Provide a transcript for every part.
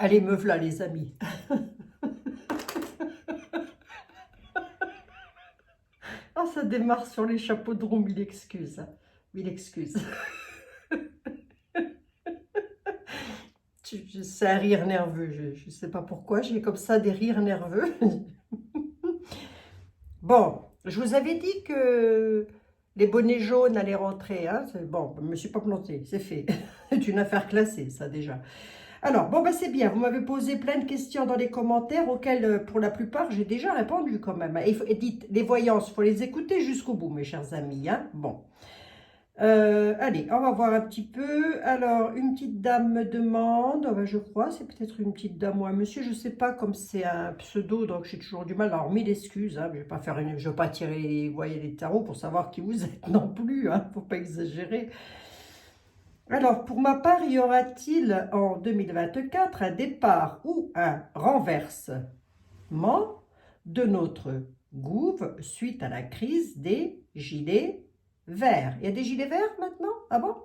Allez, me v'là, les amis. Ah, ça démarre sur les chapeaux de roue, mille excuses. Hein. Mille excuses. C'est un rire nerveux. Je ne sais pas pourquoi, j'ai comme ça des rires nerveux. Bon, je vous avais dit que les bonnets jaunes allaient rentrer. Hein. Bon, je ne me suis pas plantée, c'est fait. C'est une affaire classée, ça déjà. Alors, bon, bah, c'est bien. Vous m'avez posé plein de questions dans les commentaires auxquelles, pour la plupart, j'ai déjà répondu quand même. Et dites, les voyances, il faut les écouter jusqu'au bout, mes chers amis. Hein. Bon. Allez, on va voir un petit peu. Alors, une petite dame me demande, oh, ben, je crois, c'est peut-être une petite dame ou un monsieur, je ne sais pas, comme c'est un pseudo, donc j'ai toujours du mal. Alors, mille excuses, hein, je ne vais pas faire je vais pas tirer voyez, les tarots pour savoir qui vous êtes non plus, hein, faut pas exagérer. Alors, pour ma part, y aura-t-il en 2024 un départ ou un renversement de notre gouv suite à la crise des gilets verts? Il y a des gilets verts maintenant? Ah bon?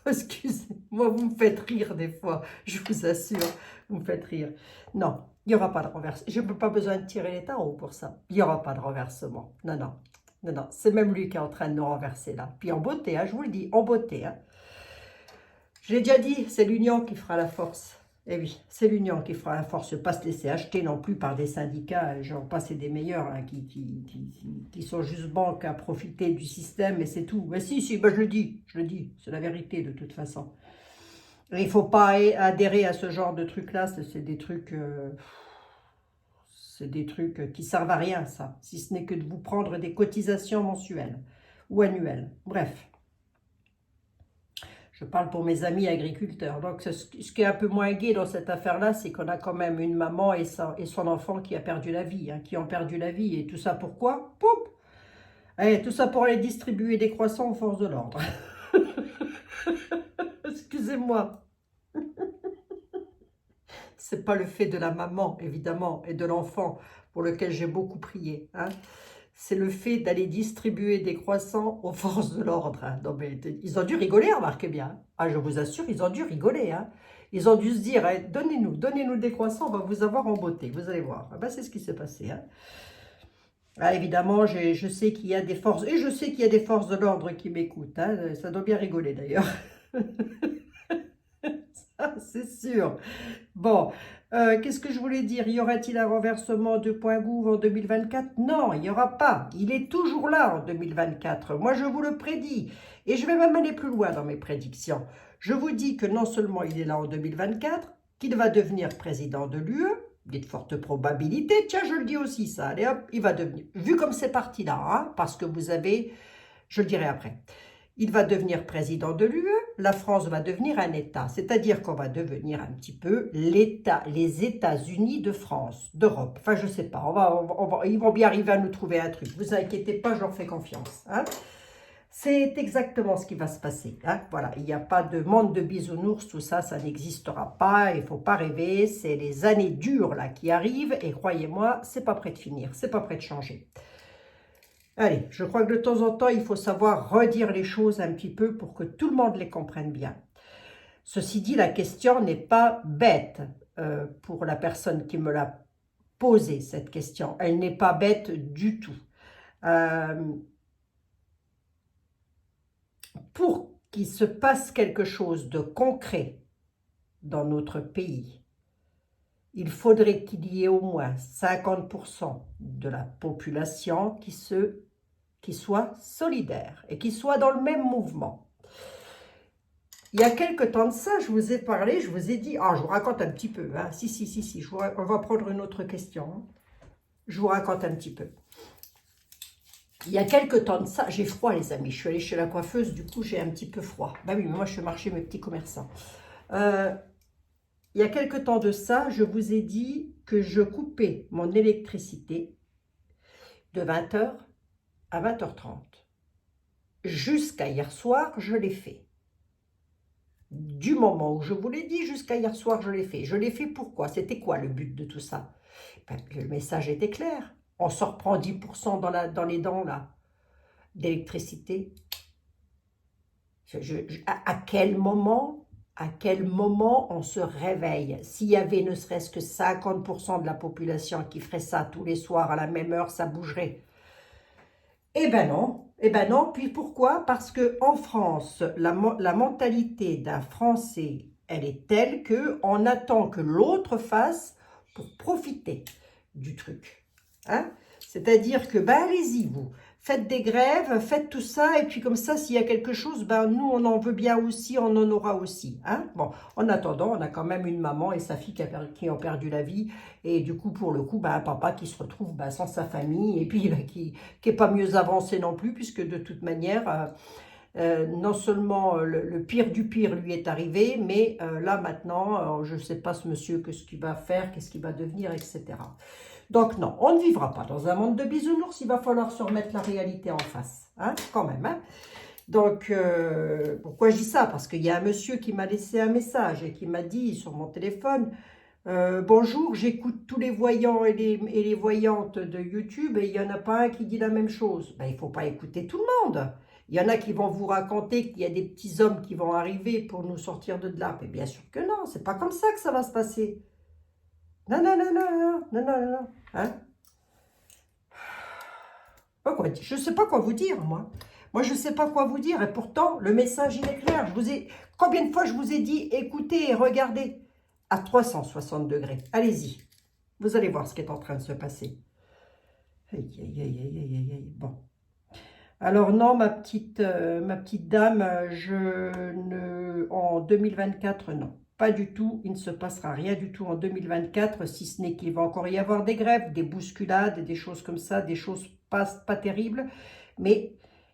Excusez-moi, vous me faites rire des fois, je vous assure, vous me faites rire. Non, il n'y aura pas de renversement. Je n'ai pas besoin de tirer les tarots pour ça. Il n'y aura pas de renversement. Non, non. Non, non, c'est même lui qui est en train de nous renverser là. Puis en beauté, hein, je vous le dis, en beauté. Hein. Je l'ai déjà dit, c'est l'union qui fera la force. Eh oui, c'est l'union qui fera la force. Ne pas se laisser acheter non plus par des syndicats, genre pas c'est des meilleurs, hein, qui sont juste banques à profiter du système et c'est tout. Mais si, si, ben je le dis, c'est la vérité de toute façon. Et il ne faut pas adhérer à ce genre de trucs-là, c'est des trucs qui servent à rien, ça, si ce n'est que de vous prendre des cotisations mensuelles ou annuelles. Bref. Je parle pour mes amis agriculteurs. Donc, ce qui est un peu moins gai dans cette affaire-là, c'est qu'on a quand même une maman et son enfant qui a perdu la vie, hein, qui ont perdu la vie. Et tout ça pourquoi? Poup! Et tout ça pour aller distribuer des croissants aux forces de l'ordre. Excusez-moi. C'est pas le fait de la maman, évidemment, et de l'enfant, pour lequel j'ai beaucoup prié. Hein. C'est le fait d'aller distribuer des croissants aux forces de l'ordre. Hein. Non, mais ils ont dû rigoler, remarquez bien. Ah, je vous assure, ils ont dû rigoler. Hein. Ils ont dû se dire, hein, donnez-nous des croissants, on va vous avoir en beauté, vous allez voir. Ah ben, c'est ce qui s'est passé. Hein. Ah, évidemment, je sais qu'il y a des forces, et je sais qu'il y a des forces de l'ordre qui m'écoutent. Hein. Ça doit bien rigoler d'ailleurs. C'est sûr. Bon, qu'est-ce que je voulais dire? Y aura-t-il un renversement de point gouv en 2024? Non, il n'y aura pas. Il est toujours là en 2024. Moi, je vous le prédis. Et je vais même aller plus loin dans mes prédictions. Je vous dis que non seulement il est là en 2024, qu'il va devenir président de l'UE, il y a de fortes probabilités. Tiens, je le dis aussi ça. Allez hop, il va devenir. Vu comme c'est parti là, hein, parce que vous avez, je le dirai après. Il va devenir président de l'UE, la France va devenir un État, c'est-à-dire qu'on va devenir un petit peu l'État, les États-Unis de France, d'Europe. Enfin, je ne sais pas, ils vont bien arriver à nous trouver un truc. Vous inquiétez pas, je leur fais confiance. Hein. C'est exactement ce qui va se passer. Hein. Voilà, il n'y a pas de monde de bisounours, tout ça, ça n'existera pas. Il ne faut pas rêver. C'est les années dures là qui arrivent et croyez-moi, c'est pas prêt de finir, c'est pas prêt de changer. Allez, je crois que de temps en temps, il faut savoir redire les choses un petit peu pour que tout le monde les comprenne bien. Ceci dit, la question n'est pas bête pour la personne qui me l'a posée, cette question. Elle n'est pas bête du tout. Pour qu'il se passe quelque chose de concret dans notre pays, il faudrait qu'il y ait au moins 50% de la population qui soit solidaire et qui soit dans le même mouvement. Il y a quelque temps de ça, je vous ai parlé, je vous ai dit, je vous raconte un petit peu, hein. Si, on va prendre une autre question. Hein. Je vous raconte un petit peu. Il y a quelque temps de ça, j'ai froid les amis, je suis allée chez la coiffeuse, du coup j'ai un petit peu froid. Ben oui, mais moi je fais marcher mes petits commerçants. Il y a quelque temps de ça, je vous ai dit que je coupais mon électricité de 20h à 20h30. Jusqu'à hier soir, je l'ai fait. Du moment où je vous l'ai dit, jusqu'à hier soir, je l'ai fait. Je l'ai fait pourquoi? C'était quoi le but de tout ça? Ben, le message était clair. On se reprend 10% dans les dents là d'électricité. À quel moment on se réveille? S'il y avait ne serait-ce que 50% de la population qui ferait ça tous les soirs à la même heure, ça bougerait. Eh ben non, eh ben non. Puis pourquoi? Parce que en France, la mentalité d'un Français, elle est telle que on attend que l'autre fasse pour profiter du truc. Hein? C'est-à-dire que, ben allez-y vous, faites des grèves, faites tout ça, et puis comme ça, s'il y a quelque chose, ben nous on en veut bien aussi, on en aura aussi. Hein? Bon, en attendant, on a quand même une maman et sa fille qui ont perdu la vie, et du coup, pour le coup, ben, un papa qui se retrouve sans sa famille, et puis ben, qui n'est pas mieux avancé non plus, puisque de toute manière, non seulement le pire du pire lui est arrivé, mais là maintenant, je ne sais pas ce monsieur, ce qu'il va faire, qu'est-ce qu'il va devenir, etc. Donc non, on ne vivra pas dans un monde de bisounours, il va falloir se remettre la réalité en face, hein, quand même. Hein. Donc, pourquoi je dis ça? Parce qu'il y a un monsieur qui m'a laissé un message et qui m'a dit sur mon téléphone, bonjour, j'écoute tous les voyants et les voyantes de YouTube et il n'y en a pas un qui dit la même chose. Ben, il ne faut pas écouter tout le monde. Il y en a qui vont vous raconter qu'il y a des petits hommes qui vont arriver pour nous sortir de là. Mais bien sûr que non, c'est pas comme ça que ça va se passer. Non, non, non, non, non, non, non, non, non. Hein? Je ne sais pas quoi vous dire, moi. Moi, je ne sais pas quoi vous dire. Et pourtant, le message, il est clair. Combien de fois je vous ai dit, écoutez et regardez à 360 degrés. Allez-y. Vous allez voir ce qui est en train de se passer. Aïe, aïe, aïe, aïe, aïe, aïe. Bon. Alors non, ma petite dame, en 2024, non. Pas du tout, il ne se passera rien du tout en 2024, si ce n'est qu'il va encore y avoir des grèves, des bousculades, des choses comme ça, des choses pas terribles, mais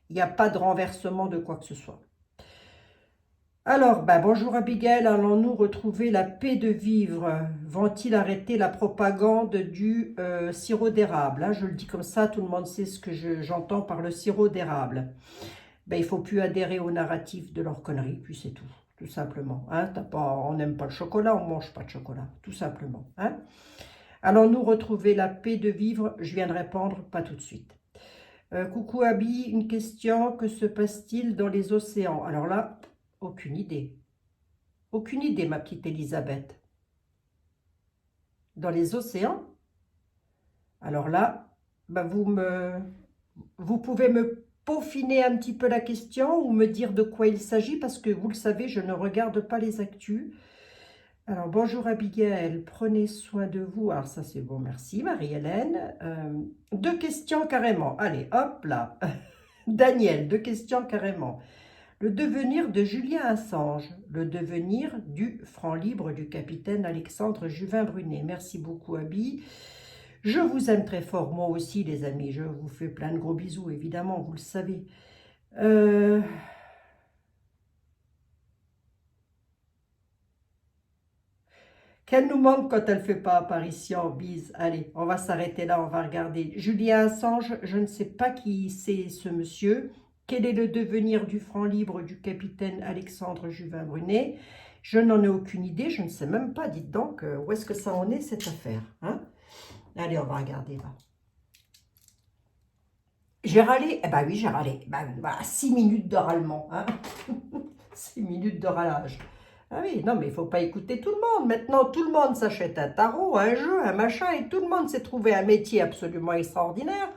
il n'y a pas de renversement de quoi que ce soit. Alors, bonjour Abigail, allons-nous retrouver la paix de vivre? Vont-ils arrêter la propagande du sirop d'érable? Je le dis comme ça, tout le monde sait ce que j'entends par le sirop d'érable. Il ne faut plus adhérer au narratif de leur connerie, puis c'est tout simplement. Hein? On n'aime pas le chocolat, on ne mange pas de chocolat, tout simplement. Hein? Allons-nous retrouver la paix de vivre? Je viens de répondre, pas tout de suite. Coucou Abi, une question, que se passe-t-il dans les océans? Alors là, aucune idée. Aucune idée, ma petite Elisabeth. Dans les océans? Alors là, vous pouvez me peaufiner un petit peu la question ou me dire de quoi il s'agit, parce que vous le savez, je ne regarde pas les actus. Alors, bonjour Abigail, prenez soin de vous. Alors ça, c'est bon, merci Marie-Hélène. Deux questions carrément. Allez, hop là. Daniel, deux questions carrément. Le devenir de Julien Assange, le devenir du franc libre du capitaine Alexandre Juvin-Brunet. Merci beaucoup, Abi. Je vous aime très fort, moi aussi, les amis. Je vous fais plein de gros bisous, évidemment, vous le savez. Qu'elle nous manque quand elle ne fait pas apparition. Bise. Allez, on va s'arrêter là, on va regarder. Julien Assange, je ne sais pas qui c'est ce monsieur. Quel est le devenir du franc libre du capitaine Alexandre Juvin-Brunet? Je n'en ai aucune idée, je ne sais même pas, dites donc, où est-ce que ça en est cette affaire, hein? Allez, on va regarder là. J'ai râlé? Eh ben oui, j'ai râlé. Voilà, 6 minutes de râlement, hein? 6 minutes de râlage. Ah oui, non, mais il ne faut pas écouter tout le monde. Maintenant, tout le monde s'achète un tarot, un jeu, un machin, et tout le monde s'est trouvé un métier absolument extraordinaire.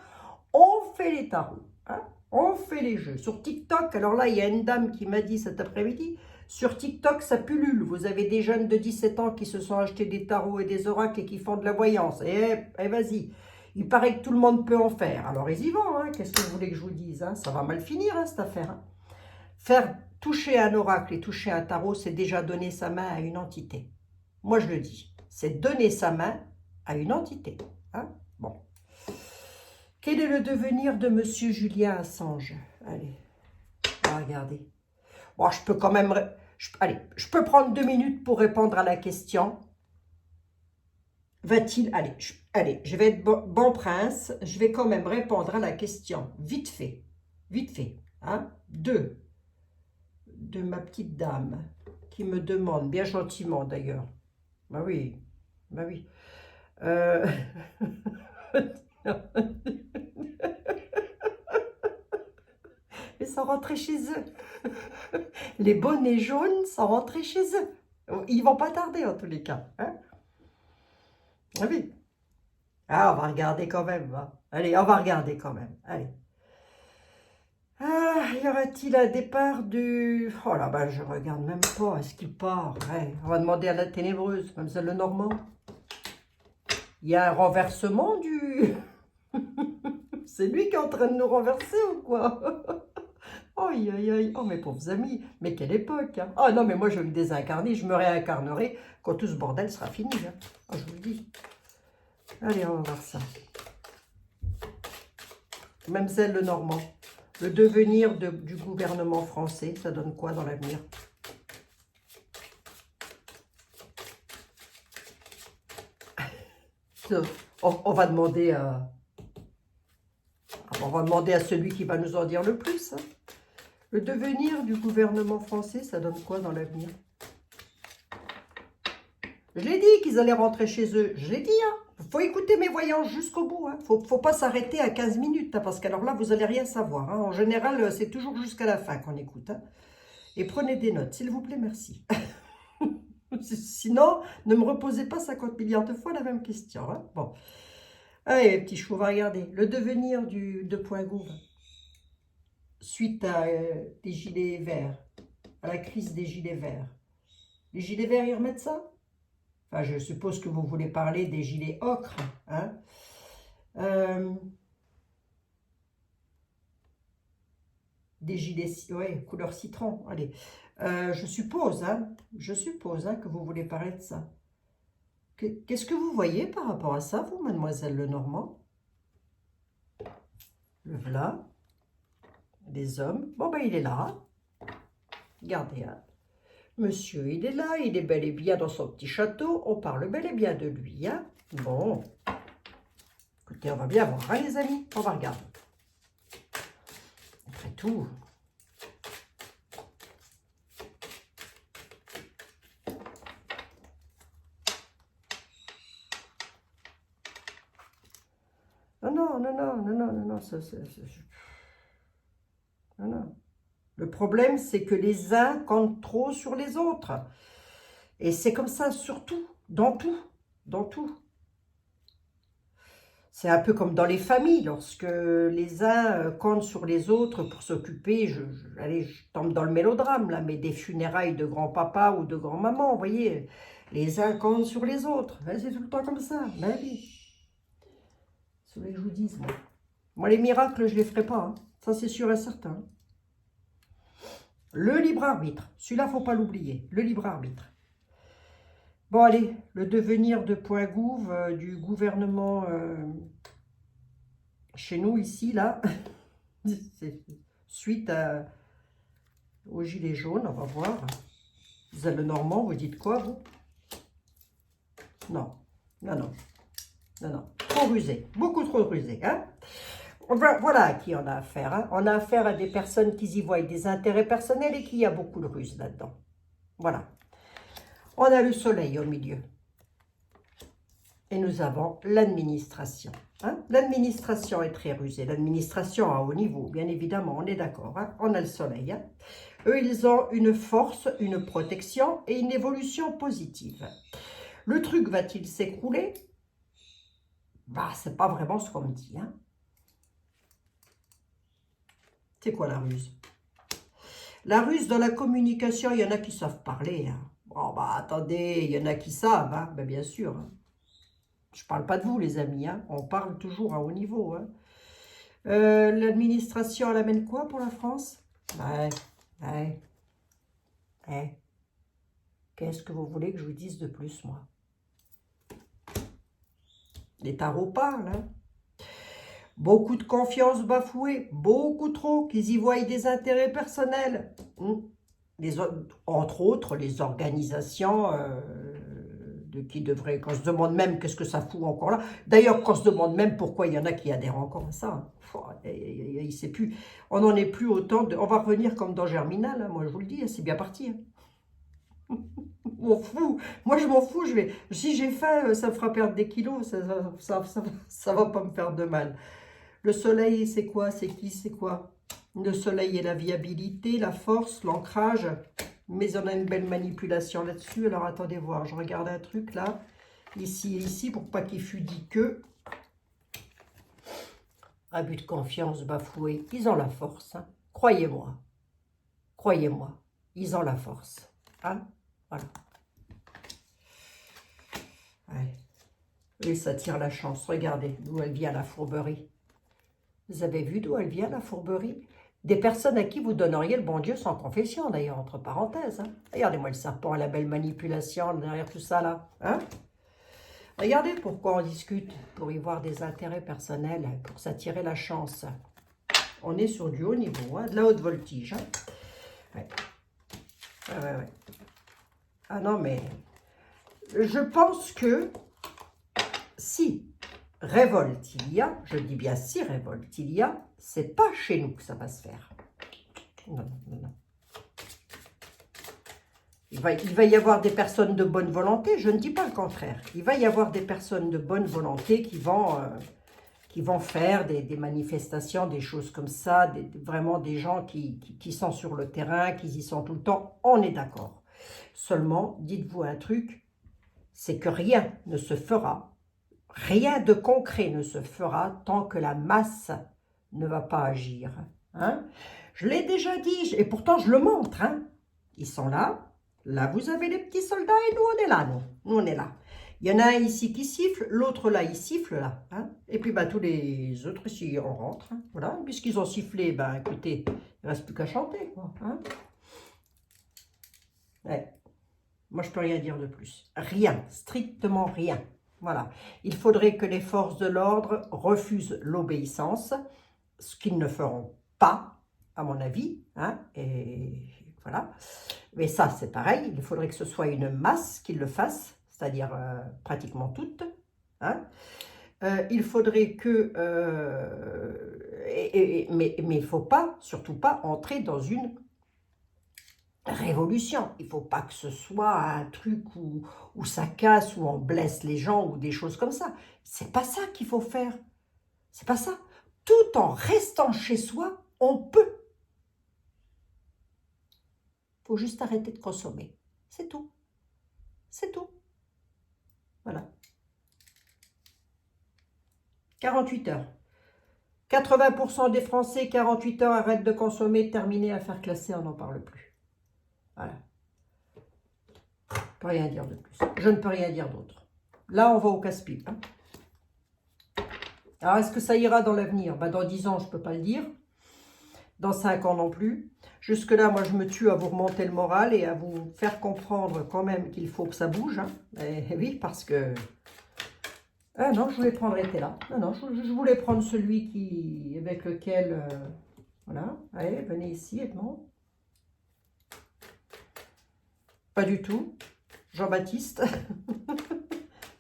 On fait les tarots, hein? On fait les jeux. Sur TikTok, alors là, il y a une dame qui m'a dit cet après-midi, sur TikTok, ça pullule. Vous avez des jeunes de 17 ans qui se sont achetés des tarots et des oracles et qui font de la voyance. Et vas-y, il paraît que tout le monde peut en faire. Alors, ils y vont, hein? Qu'est-ce que vous voulez que je vous dise, hein? Ça va mal finir, hein, cette affaire, hein? Faire toucher un oracle et toucher un tarot, c'est déjà donner sa main à une entité. Moi, je le dis. C'est donner sa main à une entité. Hein? Bon. Quel est le devenir de Monsieur Julien Assange? Allez, on va regarder. Bon, je peux quand même... allez, je peux prendre 2 minutes pour répondre à la question. Va-t-il... Allez, je vais être bon prince. Je vais quand même répondre à la question. Vite fait. Vite fait. Hein? De ma petite dame qui me demande, bien gentiment d'ailleurs. Bah oui, bah oui. et sont rentrés chez eux. Les bonnets jaunes sont rentrés chez eux. Ils vont pas tarder en tous les cas. Hein? Ah oui. Ah, on va regarder quand même. Hein. Allez, on va regarder quand même. Allez. Ah, y aura-t-il un départ du... Oh là, ben, je regarde même pas. Est-ce qu'il part? Ouais. On va demander à la ténébreuse, Mademoiselle Lenormand. Il y a un renversement du... C'est lui qui est en train de nous renverser ou quoi? Aïe, aïe, aïe. Oh, mes pauvres amis. Mais quelle époque. Hein. Oh non, mais moi, je vais me désincarner. Je me réincarnerai quand tout ce bordel sera fini. Hein. Oh, je vous le dis. Allez, on va voir ça. Mademoiselle Lenormand. Le devenir du gouvernement français, ça donne quoi dans l'avenir? On va demander à... On va demander à celui qui va nous en dire le plus. Hein. Le devenir du gouvernement français, ça donne quoi dans l'avenir? Je l'ai dit qu'ils allaient rentrer chez eux. Je l'ai dit, hein. Faut écouter mes voyances jusqu'au bout. Hein. Faut pas s'arrêter à 15 minutes, hein, parce qu'alors là, vous allez rien savoir. Hein. En général, c'est toujours jusqu'à la fin qu'on écoute. Hein. Et prenez des notes, s'il vous plaît, merci. Sinon, ne me reposez pas 50 milliards de fois la même question. Hein. Bon. Allez, petit chou, on va regarder. Le devenir de Poingouve suite à des gilets verts, à la crise des gilets verts. Les gilets verts, ils remettent ça? Enfin, je suppose que vous voulez parler des gilets ocre. Hein? Des gilets, ouais, couleur citron. Allez. Je suppose que vous voulez parler de ça. Qu'est-ce que vous voyez par rapport à ça, vous, Mademoiselle Lenormand? Le voilà. Les hommes. Bon, ben, il est là. Regardez, hein. Monsieur, il est là, il est bel et bien dans son petit château. On parle bel et bien de lui, hein. Bon. Écoutez, on va bien voir, hein, les amis. On va regarder. Après tout... Non, non. Le problème, c'est que les uns comptent trop sur les autres. Et c'est comme ça, surtout, dans tout. C'est un peu comme dans les familles, lorsque les uns comptent sur les autres pour s'occuper, allez, je tombe dans le mélodrame, là, mais des funérailles de grand-papa ou de grand-maman, vous voyez, les uns comptent sur les autres. C'est tout le temps comme ça, ben oui. C'est ce que je vous dis, moi. Moi, les miracles, je ne les ferai pas, hein. Ça, c'est sûr et certain. Le libre arbitre, celui-là, il ne faut pas l'oublier, le libre arbitre. Bon, allez, le devenir de Poingouve, du gouvernement chez nous, ici, là, suite aux gilets jaunes, on va voir. Vous êtes le Normand, vous dites quoi, vous? Non, trop rusé, beaucoup trop rusé, hein? Voilà à qui on a affaire. Hein. On a affaire à des personnes qui y voient des intérêts personnels et qui y a beaucoup de ruse là-dedans. Voilà. On a le soleil au milieu. Et nous avons l'administration. Hein. L'administration est très rusée. L'administration à haut niveau, bien évidemment, on est d'accord. Hein. On a le soleil. Hein. Eux, ils ont une force, une protection et une évolution positive. Le truc va-t-il s'écrouler? Bah, c'est pas vraiment ce qu'on me dit. Hein. C'est quoi la ruse? La ruse dans la communication, il y en a qui savent parler. Hein. Oh, bah attendez, il y en a qui savent, hein. Ben, bien sûr. Hein. Je ne parle pas de vous, les amis. Hein. On parle toujours à haut niveau. Hein. L'administration, elle amène quoi pour la France? Ouais. Qu'est-ce que vous voulez que je vous dise de plus, moi? Les tarots parlent, hein. Beaucoup de confiance bafouée, beaucoup trop, qu'ils y voient des intérêts personnels. Entre autres, les organisations qui devraient... Quand on se demande même qu'est-ce que ça fout encore là. D'ailleurs, quand on se demande même pourquoi il y en a qui adhèrent encore à ça. Il sait plus. On n'en est plus autant de... On va revenir comme dans Germinal, hein, moi je vous le dis, c'est bien parti. Hein. M'en fous. Moi je m'en fous. Si j'ai faim, ça me fera perdre des kilos. Ça va pas me faire de mal. Le soleil, c'est quoi? C'est qui? C'est quoi? Le soleil et la viabilité, la force, l'ancrage. Mais on a une belle manipulation là-dessus. Alors, attendez voir. Je regarde un truc là. Ici et ici, pour pas qu'il fût dit que. Abus de confiance bafoué. Ils ont la force. Hein. Croyez-moi. Croyez-moi. Ils ont la force. Hein. Voilà. Ouais. Et ça tire la chance. Regardez d'où elle vient la fourberie. Vous avez vu d'où elle vient la fourberie? Des personnes à qui vous donneriez le bon Dieu sans confession, d'ailleurs, entre parenthèses. Hein. Regardez-moi le serpent, la belle manipulation derrière tout ça, là. Hein. Regardez pourquoi on discute, pour y voir des intérêts personnels, pour s'attirer la chance. On est sur du haut niveau, hein, de la haute voltige. Hein. Ouais. Ouais. Ah non, mais je pense que si révolte il y a, je dis bien si révolte il y a, c'est pas chez nous que ça va se faire. Non. Il va y avoir des personnes de bonne volonté, je ne dis pas le contraire. Il va y avoir des personnes de bonne volonté qui vont faire des manifestations, des choses comme ça, vraiment des gens qui sont sur le terrain, qui y sont tout le temps, on est d'accord. Seulement, dites-vous un truc, c'est que rien ne se fera, rien de concret ne se fera tant que la masse ne va pas agir. Hein? Je l'ai déjà dit, et pourtant je le montre. Hein? Ils sont là, là vous avez les petits soldats et nous on est là, nous on est là. Il y en a un ici qui siffle, l'autre là, il siffle là. Hein? Et puis bah, tous les autres ici, on rentre. Hein? Voilà, puisqu'ils ont sifflé, bah, écoutez, il ne reste plus qu'à chanter. Quoi, hein? Ouais. Moi, je ne peux rien dire de plus. Rien, strictement rien. Voilà. Il faudrait que les forces de l'ordre refusent l'obéissance, ce qu'ils ne feront pas, à mon avis. Hein, et voilà. Mais ça, c'est pareil. Il faudrait que ce soit une masse qui le fasse, c'est-à-dire pratiquement toutes. Hein. Il faudrait que... mais il ne faut pas, surtout pas, entrer dans une révolution. Il ne faut pas que ce soit un truc où ça casse, où on blesse les gens, ou des choses comme ça. C'est pas ça qu'il faut faire. C'est pas ça. Tout en restant chez soi, on peut. Il faut juste arrêter de consommer. C'est tout. C'est tout. Voilà. 48 heures. 80% des Français, 48 heures, arrêtent de consommer, terminé, affaire classée, on n'en parle plus. Voilà. Je ne peux rien dire de plus. Je ne peux rien dire d'autre. Là, on va au casse-pipe. Hein. Alors, est-ce que ça ira dans l'avenir? Dans 10 ans, je ne peux pas le dire. Dans 5 ans non plus. Jusque-là, moi, je me tue à vous remonter le moral et à vous faire comprendre quand même qu'il faut que ça bouge. Hein. Et oui, parce que... Ah non, je voulais prendre été là. Non, je voulais prendre celui avec lequel... voilà. Allez, venez ici, Edmond. Pas du tout. Jean-Baptiste.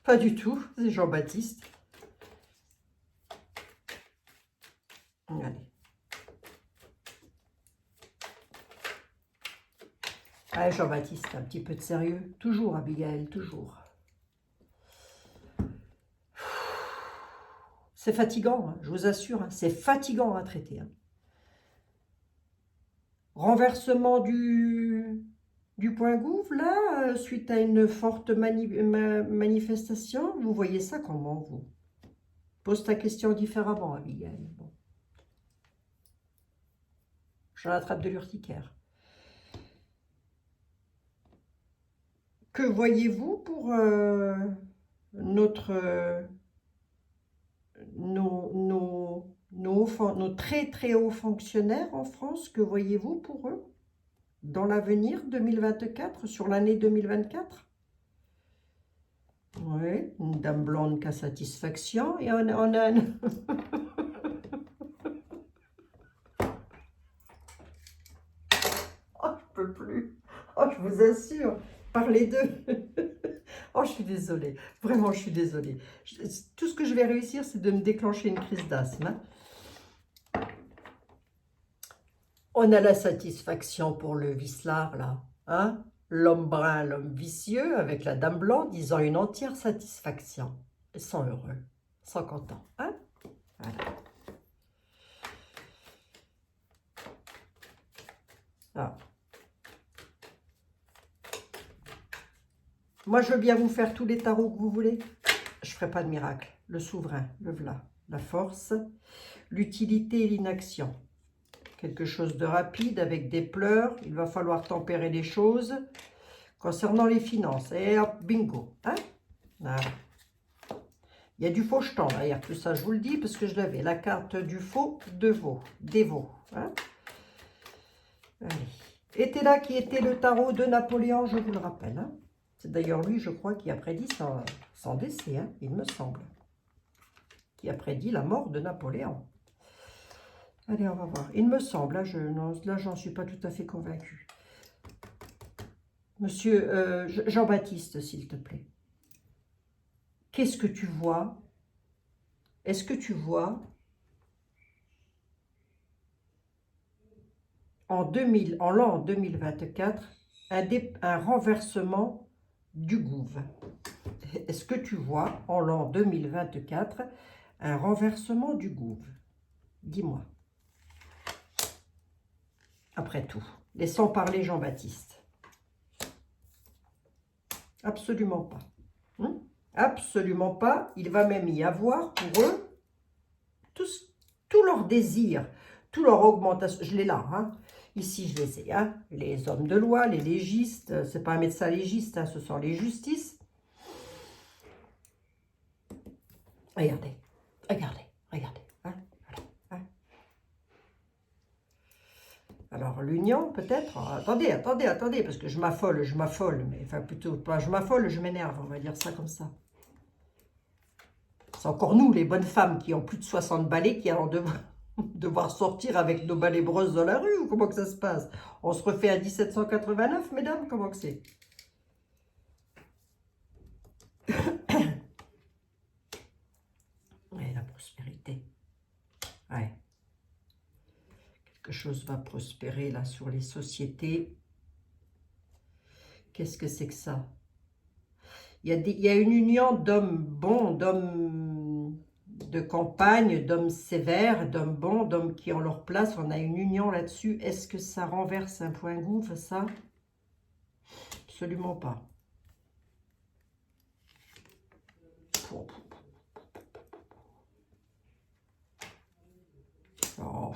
Pas du tout. C'est Jean-Baptiste. Allez. Allez, Jean-Baptiste, un petit peu de sérieux. Toujours, Abigail, toujours. C'est fatigant, hein, je vous assure. Hein, c'est fatigant à traiter. Hein. Renversement du point gouv, là, suite à une forte manifestation. Vous voyez ça comment, vous? Pose ta question différemment, Abigail. Bon. J'en attrape de l'urticaire. Que voyez-vous pour nos très très hauts fonctionnaires en France? Que voyez-vous pour eux dans l'avenir 2024, sur l'année 2024? Oui, une dame blonde qui a satisfaction et on a un... Oh, je peux plus. Oh, je vous assure. Parlez d'eux. Oh, je suis désolée. Vraiment, je suis désolée. Tout ce que je vais réussir, c'est de me déclencher une crise d'asthme. Hein. On a la satisfaction pour le vicelard, là. Hein? L'homme brun, l'homme vicieux, avec la dame blonde, ils ont une entière satisfaction. Ils sont heureux, ils sont contents. Hein? Voilà. Ah. Moi, je veux bien vous faire tous les tarots que vous voulez. Je ne ferai pas de miracle. Le souverain, le v'là. La force, l'utilité et l'inaction. Quelque chose de rapide avec des pleurs. Il va falloir tempérer les choses. Concernant les finances. Et hop, bingo. Hein? Voilà. Il y a du faux jeton derrière tout ça, je vous le dis, parce que je l'avais. La carte du faux, de veau, des veaux. Hein? Allez. Était là qui était le tarot de Napoléon, je vous le rappelle. Hein? C'est d'ailleurs lui, je crois, qui a prédit son décès, hein, il me semble. Qui a prédit la mort de Napoléon. Allez, on va voir. Il me semble, là, j'en suis pas tout à fait convaincue. Monsieur Jean-Baptiste, s'il te plaît. Qu'est-ce que tu vois? Est-ce que tu vois en l'an 2024 un renversement du gouvernement? Est-ce que tu vois en l'an 2024 un renversement du gouvernement? Dis-moi. Après tout, laissons parler Jean-Baptiste. Absolument pas. Absolument pas. Il va même y avoir pour eux tout leur désir, tout leur augmentation. Je l'ai là, hein. Ici je les ai, hein. Les hommes de loi, les légistes, c'est pas un médecin légiste, hein, ce sont les justices. Regardez, regardez, regardez. Hein, voilà, hein. Alors l'union peut-être, attendez, parce que je m'affole, mais enfin plutôt pas je m'affole, je m'énerve, on va dire ça comme ça. C'est encore nous, les bonnes femmes qui ont plus de 60 balais, qui allons devoir sortir avec nos balais brosses dans la rue, ou comment que ça se passe? On se refait à 1789, mesdames, comment que c'est? Ouais, la prospérité. Ouais. Quelque chose va prospérer, là, sur les sociétés. Qu'est-ce que c'est que ça? Il y a une union d'hommes bons, d'hommes de campagne, d'hommes sévères, d'hommes bons, d'hommes qui ont leur place. On a une union là-dessus. Est-ce que ça renverse un point gouffre, ça? Absolument pas. Oh.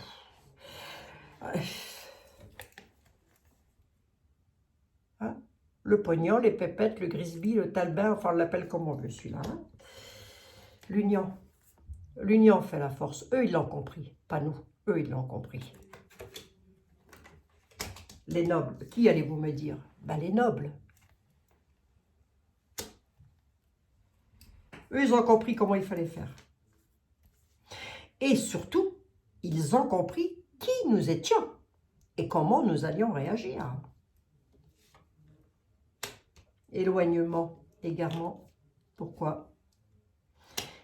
Hein? Le pognon, les pépettes, le grisby, le talbin, enfin on l'appelle comme on veut celui-là. Hein? L'union. L'union fait la force. Eux, ils l'ont compris. Pas nous. Eux, ils l'ont compris. Les nobles. Qui allez-vous me dire? Ben, les nobles. Eux, ils ont compris comment il fallait faire. Et surtout, ils ont compris qui nous étions et comment nous allions réagir. Éloignement, égarement. Pourquoi?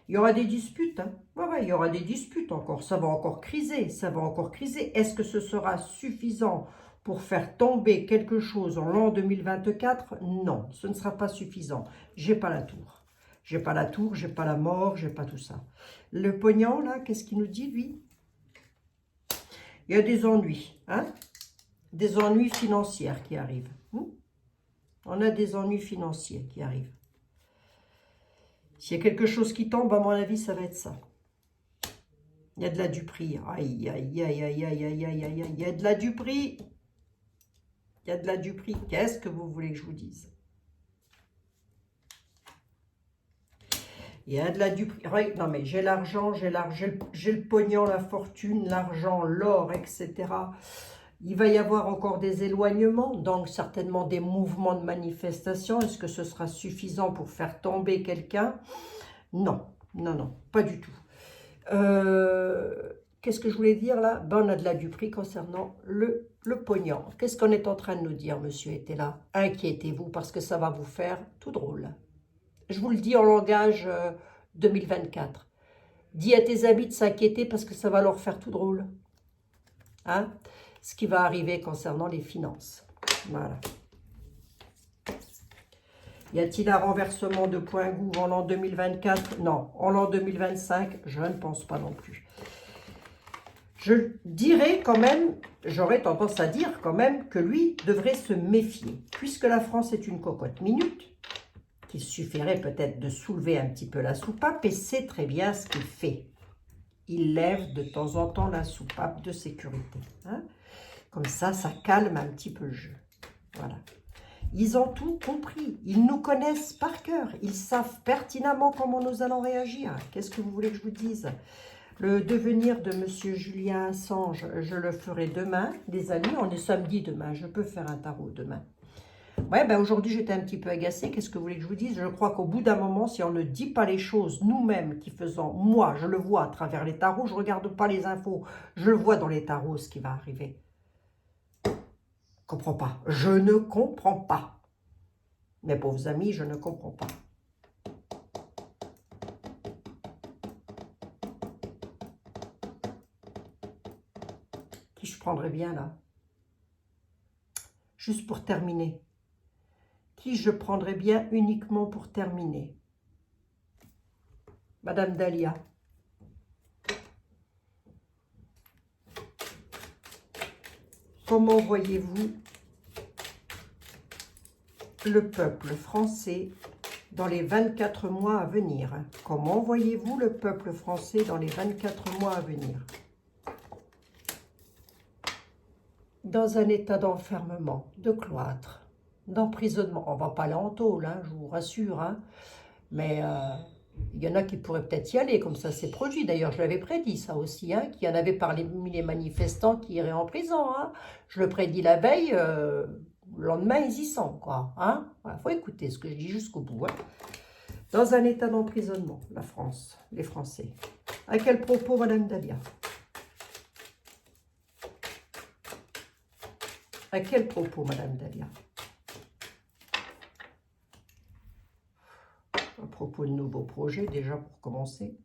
Il y aura des disputes. Hein. Ouais, il y aura des disputes encore. Ça va encore criser. Ça va encore criser. Est-ce que ce sera suffisant pour faire tomber quelque chose en l'an 2024? Non, ce ne sera pas suffisant. J'ai pas la tour. J'ai pas la tour, j'ai pas la mort, j'ai pas tout ça. Le pognon, là, qu'est-ce qu'il nous dit, lui? Il y a des ennuis. Hein? Des ennuis financiers qui arrivent. On a des ennuis financiers qui arrivent. S'il y a quelque chose qui tombe, à mon avis, ça va être ça. Il y a de la duperie. Aïe, aïe, aïe, aïe, aïe, aïe, aïe, aïe, aïe. Il y a de la duperie. Il y a de la duperie. Qu'est-ce que vous voulez que je vous dise? Il y a de la duperie. Non, mais j'ai l'argent, j'ai le pognon, la fortune, l'argent, l'or, etc. Il va y avoir encore des éloignements, donc certainement des mouvements de manifestation. Est-ce que ce sera suffisant pour faire tomber quelqu'un? Non, non, non, pas du tout. Qu'est-ce que je voulais dire là? Ben, on a de la duperie concernant le pognon. Qu'est-ce qu'on est en train de nous dire, monsieur était là? Inquiétez-vous parce que ça va vous faire tout drôle. Je vous le dis en langage 2024. Dis à tes amis de s'inquiéter parce que ça va leur faire tout drôle. Hein? Ce qui va arriver concernant les finances. Voilà. Y a-t-il un renversement de point gouv en l'an 2024? Non. En l'an 2025, je ne pense pas non plus. Je dirais quand même, j'aurais tendance à dire quand même que lui devrait se méfier, puisque la France est une cocotte minute, qu'il suffirait peut-être de soulever un petit peu la soupape, et c'est très bien ce qu'il fait. Il lève de temps en temps la soupape de sécurité. Hein. Comme ça calme un petit peu le jeu. Voilà. Ils ont tout compris. Ils nous connaissent par cœur. Ils savent pertinemment comment nous allons réagir. Qu'est-ce que vous voulez que je vous dise? Le devenir de Monsieur Julien Assange, je le ferai demain. Les amis, on est samedi demain. Je peux faire un tarot demain. Ouais, ben aujourd'hui, j'étais un petit peu agacée. Qu'est-ce que vous voulez que je vous dise? Je crois qu'au bout d'un moment, si on ne dit pas les choses nous-mêmes qui faisons, moi, je le vois à travers les tarots, je ne regarde pas les infos, je le vois dans les tarots ce qui va arriver. Je ne comprends pas. Je ne comprends pas. Mes pauvres amis, je ne comprends pas. Qui je prendrais bien là? Juste pour terminer. Qui je prendrais bien uniquement pour terminer? Madame Dahlia. Comment voyez-vous le peuple français dans les 24 mois à venir? Comment voyez-vous le peuple français dans les 24 mois à venir? Dans un état d'enfermement, de cloître, d'emprisonnement. On ne va pas aller en tôle, hein, je vous rassure, hein, mais il y en a qui pourraient peut-être y aller, comme ça c'est produit. D'ailleurs, je l'avais prédit ça aussi, hein, qu'il y en avait parmi les manifestants qui iraient en prison. Hein. Je le prédis la veille, le lendemain ils y sont, quoi. Hein. Voilà, faut écouter ce que je dis jusqu'au bout. Hein. Dans un état d'emprisonnement, la France, les Français. À quel propos, Madame Dahlia? À quel propos, Madame Dahlia? À propos de nouveaux projets, déjà pour commencer.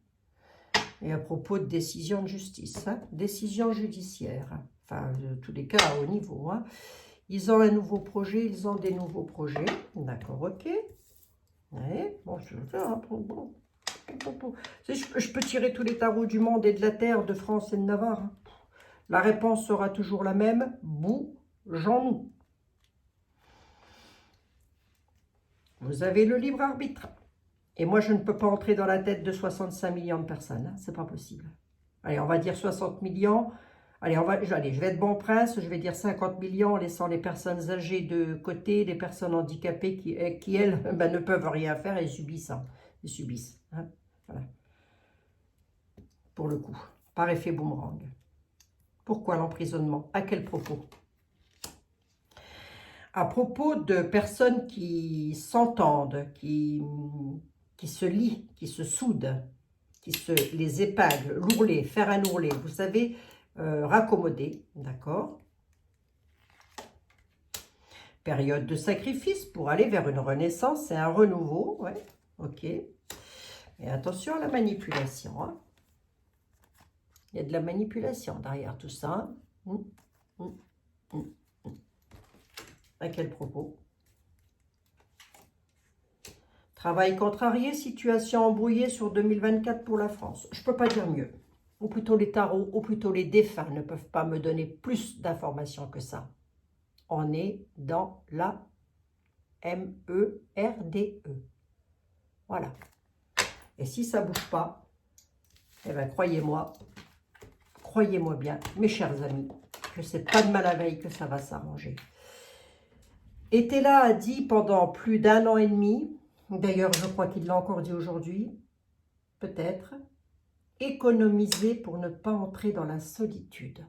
Et à propos de décision de justice, hein, décision judiciaire. Enfin, de tous les cas, à haut niveau. Hein. Ils ont un nouveau projet, ils ont des nouveaux projets. D'accord, ok. Ouais, bon, je vais faire un bon. Je peux tirer tous les tarots du monde et de la terre, de France et de Navarre. Hein. La réponse sera toujours la même. Bougeons-nous. Vous avez le libre arbitre. Et moi, je ne peux pas entrer dans la tête de 65 millions de personnes. Hein. C'est pas possible. Allez, on va dire 60 millions. Allez, je vais être bon prince. Je vais dire 50 millions en laissant les personnes âgées de côté, les personnes handicapées qui elles, ben, ne peuvent rien faire et subissent. Hein. Ils subissent. Hein. Voilà. Pour le coup. Par effet boomerang. Pourquoi l'emprisonnement? À quel propos? À propos de personnes qui s'entendent, qui se lient, qui se soudent, qui se les épingles, l'ourlet, faire un ourlet, vous savez, raccommoder, d'accord? Période de sacrifice pour aller vers une renaissance et un renouveau, ouais, ok. Et attention à la manipulation, hein. Il y a de la manipulation derrière tout ça. À quel propos? Travail contrarié, situation embrouillée sur 2024 pour la France. Je ne peux pas dire mieux. Ou plutôt les tarots, ou plutôt les défunts ne peuvent pas me donner plus d'informations que ça. On est dans la MERDE. Voilà. Et si ça ne bouge pas, eh bien croyez-moi bien, mes chers amis, que c'est pas de mal à veille que ça va s'arranger. Etela a dit pendant plus d'1 an et demi, d'ailleurs je crois qu'il l'a encore dit aujourd'hui, peut-être, économiser pour ne pas entrer dans la solitude.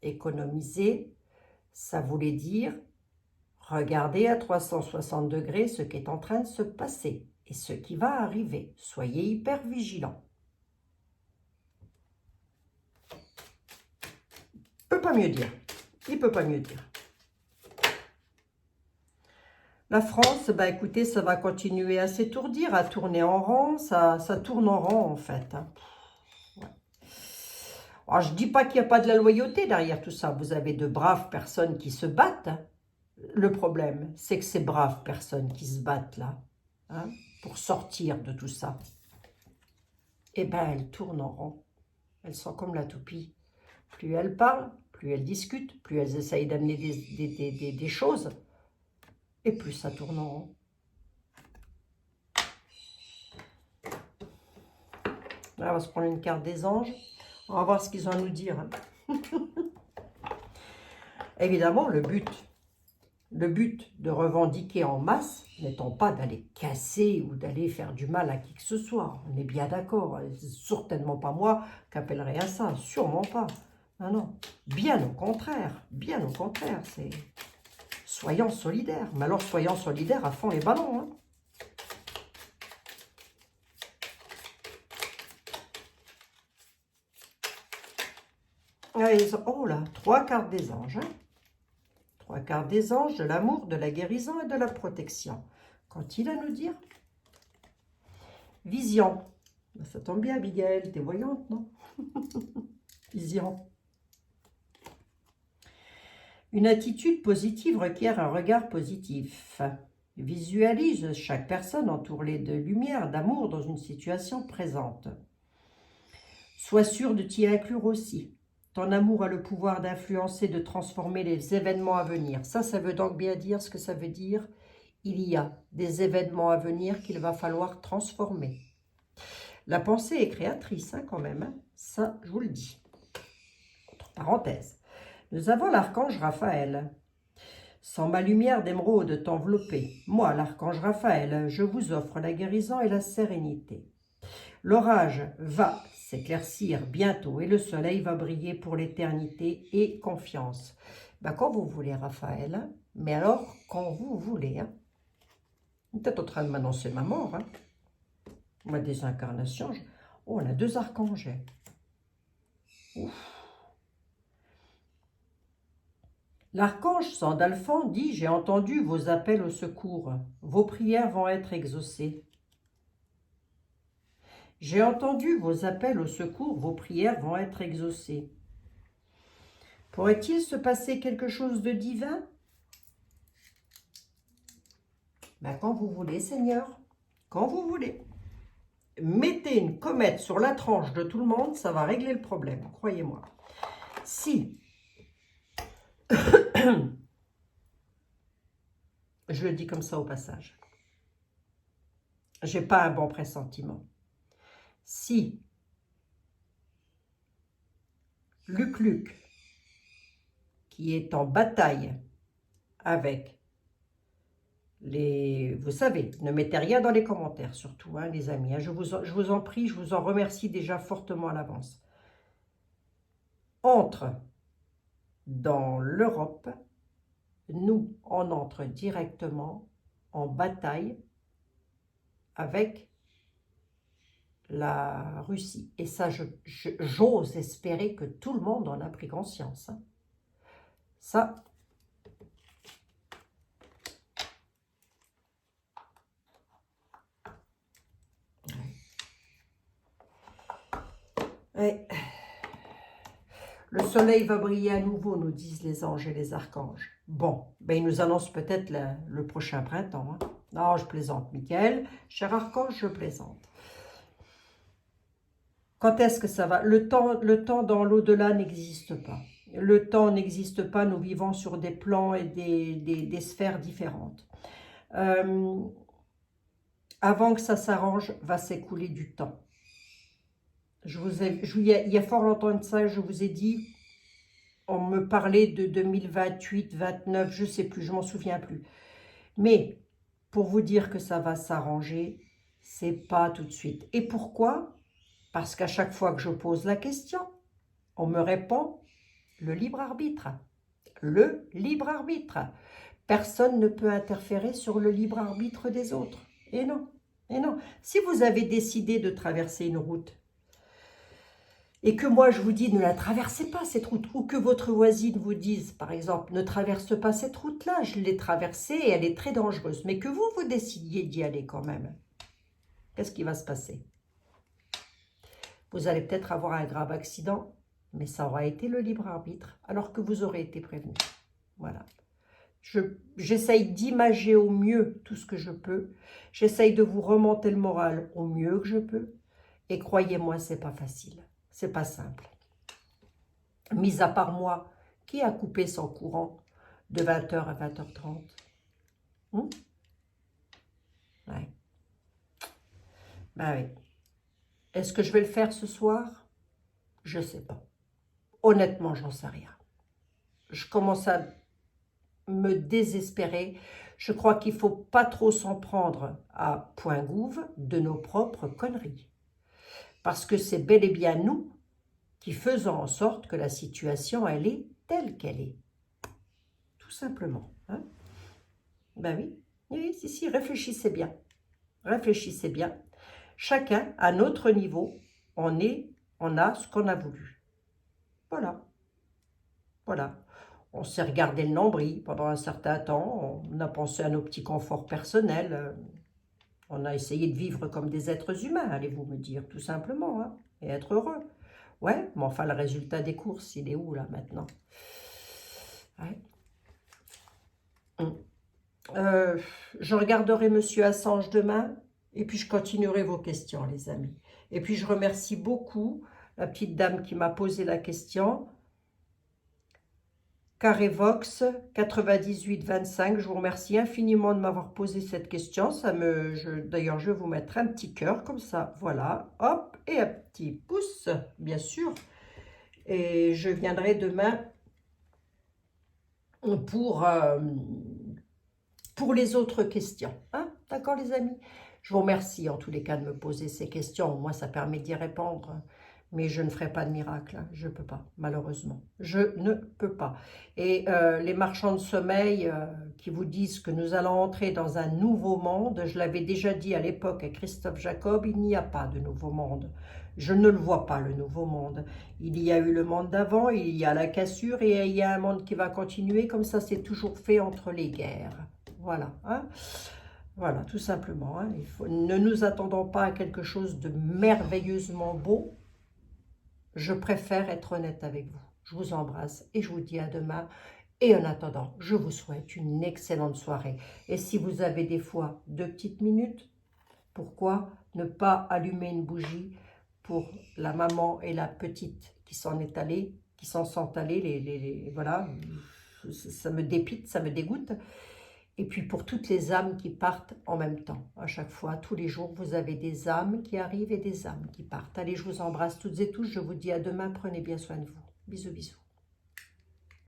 Économiser, ça voulait dire regarder à 360 degrés ce qui est en train de se passer et ce qui va arriver. Soyez hyper vigilants. Il ne peut pas mieux dire. Il ne peut pas mieux dire. La France, bah écoutez, ça va continuer à s'étourdir, à tourner en rond. Ça tourne en rond, en fait. Hein. Ouais. Alors, je ne dis pas qu'il n'y a pas de la loyauté derrière tout ça. Vous avez de braves personnes qui se battent. Hein. Le problème, c'est que ces braves personnes qui se battent là, hein, pour sortir de tout ça, eh bien, elles tournent en rond. Elles sont comme la toupie. Plus elles parlent, plus elles discutent, plus elles essayent d'amener des choses, et plus ça tourne en rond. Là, on va se prendre une carte des anges. On va voir ce qu'ils ont à nous dire. Évidemment, le but de revendiquer en masse n'étant pas d'aller casser ou d'aller faire du mal à qui que ce soit. On est bien d'accord. C'est certainement pas moi qui appellerais à ça. Sûrement pas. Non, non. Bien au contraire. Bien au contraire. C'est soyons solidaires. Mais alors, soyons solidaires à fond les ballons. Hein. Allez, oh là, 3 cartes des anges. Hein. 3 cartes des anges, de l'amour, de la guérison et de la protection. Qu'ont-ils à nous dire? Vision. Ça tombe bien, Abigail, t'es voyante, non? Vision. Une attitude positive requiert un regard positif. Visualise chaque personne entourée de lumière, d'amour dans une situation présente. Sois sûr de t'y inclure aussi. Ton amour a le pouvoir d'influencer, de transformer les événements à venir. Ça veut donc bien dire ce que ça veut dire. Il y a des événements à venir qu'il va falloir transformer. La pensée est créatrice, hein, quand même. Hein. Ça, je vous le dis. Entre parenthèses. Nous avons l'archange Raphaël. Sans ma lumière d'émeraude t'envelopper. Moi, l'archange Raphaël, je vous offre la guérison et la sérénité. L'orage va s'éclaircir bientôt et le soleil va briller pour l'éternité et confiance. Ben, quand vous voulez, Raphaël, hein, mais alors quand vous voulez. Hein. Peut-être en train de m'annoncer ma mort. Hein. Moi, des incarnations. Oh, on a 2 archanges. Ouf. L'archange Sandalphon dit « J'ai entendu vos appels au secours. Vos prières vont être exaucées. » J'ai entendu vos appels au secours, vos prières vont être exaucées. Pourrait-il se passer quelque chose de divin? Ben, quand vous voulez, Seigneur, quand vous voulez. Mettez une comète sur la tranche de tout le monde, ça va régler le problème, croyez-moi. Si, je le dis comme ça au passage, j'ai pas un bon pressentiment. Si Luc, qui est en bataille avec les... Vous savez, ne mettez rien dans les commentaires, surtout, hein, les amis. Hein, je vous en prie, je vous en remercie déjà fortement à l'avance. Entre dans l'Europe, nous, on entre directement en bataille avec la Russie. Et ça, j'ose espérer que tout le monde en a pris conscience. Hein. Ça, ouais. Le soleil va briller à nouveau, nous disent les anges et les archanges. Bon, ben ils nous annoncent peut-être le prochain printemps. Hein. Non, je plaisante, Michael. Cher archange, je plaisante. Quand est-ce que ça va? Le temps dans l'au-delà n'existe pas. Le temps n'existe pas, nous vivons sur des plans et des sphères différentes. Avant que ça s'arrange, va s'écouler du temps. Il y a fort longtemps de ça, je vous ai dit, on me parlait de 2028, 29, je ne sais plus, je m'en souviens plus. Mais pour vous dire que ça va s'arranger, c'est pas tout de suite. Et pourquoi? Parce qu'à chaque fois que je pose la question, on me répond le libre arbitre. Le libre arbitre. Personne ne peut interférer sur le libre arbitre des autres. Et non, et non. Si vous avez décidé de traverser une route, et que moi je vous dis ne la traversez pas cette route, ou que votre voisine vous dise par exemple ne traverse pas cette route-là, je l'ai traversée et elle est très dangereuse, mais que vous décidiez d'y aller quand même, qu'est-ce qui va se passer? Vous allez peut-être avoir un grave accident, mais ça aura été le libre arbitre, alors que vous aurez été prévenu. Voilà. J'essaye d'imager au mieux tout ce que je peux, j'essaye de vous remonter le moral au mieux que je peux, et croyez-moi, c'est pas facile. C'est pas simple. Mis à part moi, qui a coupé son courant de 20h à 20h30? Ouais. Ben oui. Est-ce que je vais le faire ce soir? Je sais pas. Honnêtement, j'en sais rien. Je commence à me désespérer. Je crois qu'il ne faut pas trop s'en prendre à point gouve de nos propres conneries. Parce que c'est bel et bien nous qui faisons en sorte que la situation, elle est telle qu'elle est. Tout simplement. Hein? Ben oui. Oui, si, réfléchissez bien. Réfléchissez bien. Chacun, à notre niveau, on a ce qu'on a voulu. Voilà. Voilà. On s'est regardé le nombril pendant un certain temps, on a pensé à nos petits conforts personnels, on a essayé de vivre comme des êtres humains, allez-vous me dire, tout simplement, hein, et être heureux. Ouais, mais enfin, le résultat des courses, il est où, là, maintenant? Ouais. Je regarderai Monsieur Assange demain, et puis je continuerai vos questions, les amis. Et puis, je remercie beaucoup la petite dame qui m'a posé la question, Carévox 9825, je vous remercie infiniment de m'avoir posé cette question. D'ailleurs, je vais vous mettre un petit cœur comme ça, voilà, hop, et un petit pouce, bien sûr. Et je viendrai demain pour les autres questions. Hein? D'accord, les amis? Je vous remercie en tous les cas de me poser ces questions. Moi, ça permet d'y répondre. Mais je ne ferai pas de miracle, hein. Je ne peux pas, malheureusement. Je ne peux pas. Et les marchands de sommeil qui vous disent que nous allons entrer dans un nouveau monde, je l'avais déjà dit à l'époque à Christophe Jacob, il n'y a pas de nouveau monde. Je ne le vois pas, le nouveau monde. Il y a eu le monde d'avant, il y a la cassure et il y a un monde qui va continuer, comme ça c'est toujours fait entre les guerres. Voilà, hein. Voilà, tout simplement. Hein. Ne nous attendons pas à quelque chose de merveilleusement beau. Je préfère être honnête avec vous. Je vous embrasse et je vous dis à demain. Et en attendant, je vous souhaite une excellente soirée. Et si vous avez des fois 2 petites minutes, pourquoi ne pas allumer une bougie pour la maman et la petite qui s'en sont allées, voilà, ça me dépite, ça me dégoûte. Et puis pour toutes les âmes qui partent en même temps. À chaque fois, tous les jours, vous avez des âmes qui arrivent et des âmes qui partent. Allez, je vous embrasse toutes et tous. Je vous dis à demain. Prenez bien soin de vous. Bisous, bisous.